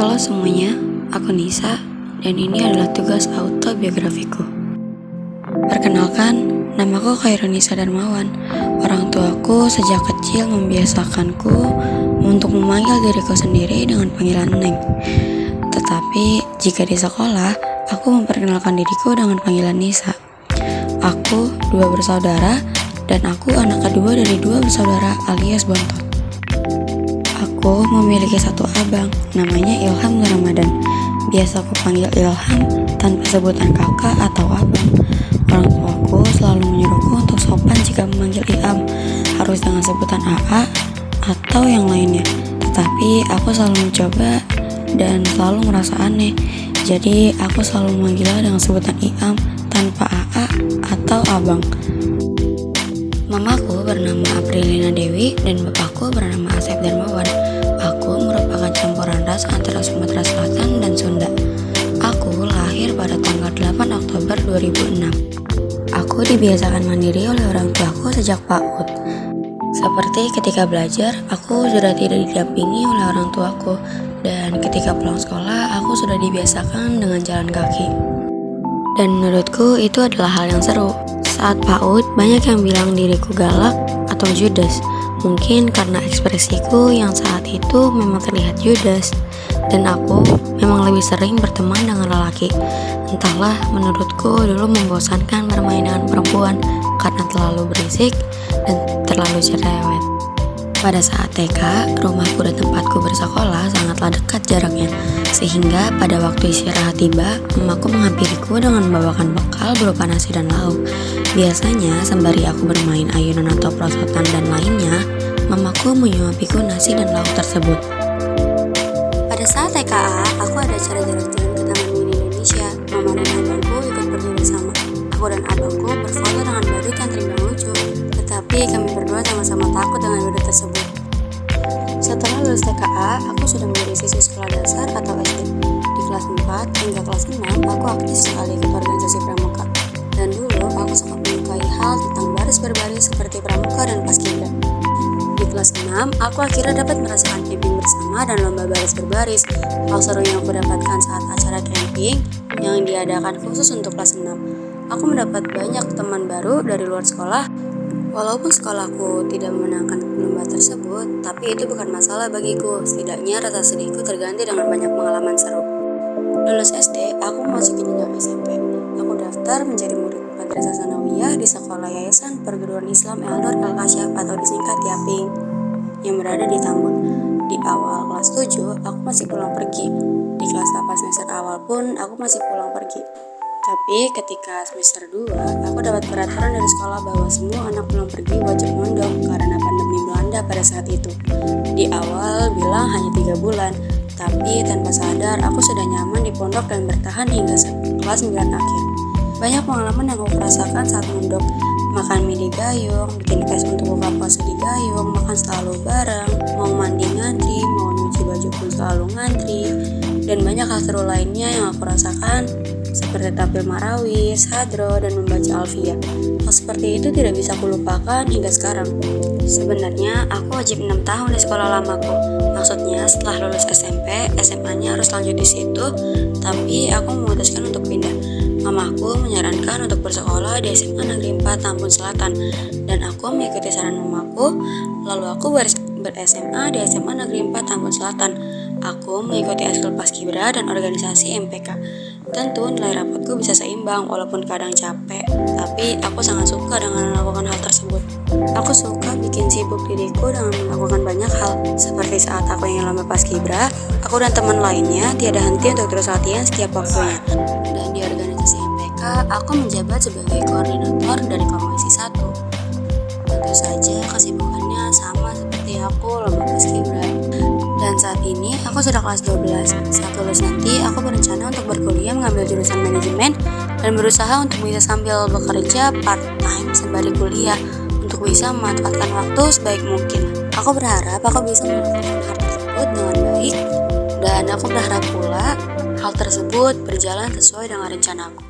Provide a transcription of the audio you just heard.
Halo semuanya, aku Nisa, dan ini adalah tugas autobiografiku. Perkenalkan, namaku Khairunisa Darmawan. Orang tuaku sejak kecil membiasakanku untuk memanggil diriku sendiri dengan panggilan Neng. Tetapi jika di sekolah, aku memperkenalkan diriku dengan panggilan Nisa. Aku 2 bersaudara, dan aku anak kedua dari 2 bersaudara alias bontot. Aku memiliki satu abang, namanya Ilham Nur Ramadan. Biasa aku panggil Ilham tanpa sebutan kakak atau abang. Orang tuaku selalu menyuruhku untuk sopan jika memanggil Iam, harus dengan sebutan AA atau yang lainnya. Tetapi aku selalu mencoba dan selalu merasa aneh. Jadi aku selalu memanggilnya dengan sebutan Iam tanpa AA atau abang. Mamaku bernama Aprilina Dewi dan bapakku bernama Asep Darmawan. Aku merupakan campuran ras antara Sumatera Selatan dan Sunda. Aku lahir pada tanggal 8 Oktober 2006. Aku dibiasakan mandiri oleh orang tuaku sejak PAUD. Seperti ketika belajar, aku sudah tidak didampingi oleh orang tuaku, dan ketika pulang sekolah, aku sudah dibiasakan dengan jalan kaki. Dan menurutku itu adalah hal yang seru. Saat PAUD, banyak yang bilang diriku galak atau judes. Mungkin karena ekspresiku yang saat itu memang terlihat judes. Dan aku memang lebih sering berteman dengan lelaki. Entahlah, menurutku dulu membosankan bermain dengan perempuan karena terlalu berisik dan terlalu cerewet. Pada saat TK, rumahku dan tempatku bersekolah sangatlah dekat jaraknya. Sehingga pada waktu istirahat tiba, mamaku menghampiriku dengan membawakan bekal berupa nasi dan lauk. Biasanya, sembari aku bermain ayunan atau perosotan dan lainnya, mamaku menyuapiku nasi dan lauk tersebut. Pada saat TKA, aku ada acara jalan-jalan ke Taman Mini Indonesia. Mama dan abangku ikut pergi bersama. Aku dan abangku berfoto dengan badut yang terbilang lucu. Tetapi kami berdua sama-sama takut dengan badut tersebut. Setelah lulus TKA, aku sudah menjadi siswi sekolah dasar atau SD. Di kelas 4 hingga kelas 6, aku aktif sekali ikut organisasi pramuka. Dan dulu, aku sangat menyukai hal tentang baris berbaris seperti pramuka dan paskibra. Di kelas 6, aku akhirnya dapat merasakan camping bersama dan lomba baris berbaris. Hal seru yang aku dapatkan saat acara camping yang diadakan khusus untuk kelas 6. Aku mendapat banyak teman baru dari luar sekolah. Walaupun sekolahku tidak memenangkan lomba tersebut, tapi itu bukan masalah bagiku. Setidaknya rasa sedihku terganti dengan banyak pengalaman seru. Lulus SD, aku memasuki jenjang SMP. Aku daftar menjadi murid Madrasah Sanawiyah di Sekolah Yayasan Perguruan Islam El-Nur Al-Kasyaf atau disingkat YAPING yang berada di Tambun. Di awal kelas 7, aku masih pulang pergi. Di kelas 8 semester awal pun aku masih pulang pergi. Tapi ketika semester 2, aku dapat peraturan dari sekolah bahwa semua anak pulang pergi wajib mondok karena pandemi melanda pada saat itu. Di awal bilang hanya 3 bulan, tapi tanpa sadar aku sudah nyaman di pondok dan bertahan hingga kelas 9 akhir. Banyak pengalaman yang aku rasakan saat mondok. Makan mie di gayung, bikin tes untuk buka puasa di gayung, makan selalu bareng, mau mandi ngantri, mau nyuci baju pun selalu ngantri, dan banyak hal seru lainnya yang aku rasakan seperti tampil marawis, hadro, dan membaca alfiyah. Hal seperti itu tidak bisa kulupakan hingga sekarang. Sebenarnya aku wajib 6 tahun di sekolah lamaku. Maksudnya setelah lulus SMP, SMA-nya harus lanjut di situ, tapi aku memutuskan untuk pindah. Mamaku menyarankan untuk bersekolah di SMA Negeri 4 Tambun Selatan, dan aku mengikuti saran mamaku. Lalu aku ber-SMA di SMA Negeri 4 Tambun Selatan. Aku mengikuti ekskul paskibra dan organisasi MPK. Tentu nilai rapotku bisa seimbang walaupun kadang capek, tapi aku sangat suka dengan melakukan hal tersebut. Aku suka bikin sibuk diriku dengan melakukan banyak hal, seperti saat aku ingin lomba paskibra, aku dan teman lainnya tiada henti untuk terus latihan setiap waktunya. Dan di organisasi MPK, aku menjabat sebagai koordinator dari Komisi 1. Tentu saja kesibukannya sama seperti aku lomba paskibra. Dan saat ini aku sudah kelas 12. Saat lulus nanti aku berencana untuk berkuliah mengambil jurusan manajemen dan berusaha untuk bisa sambil bekerja part-time sembari kuliah untuk bisa memanfaatkan waktu sebaik mungkin. Aku berharap aku bisa melakukan hal tersebut dengan baik, dan aku berharap pula hal tersebut berjalan sesuai dengan rencanaku.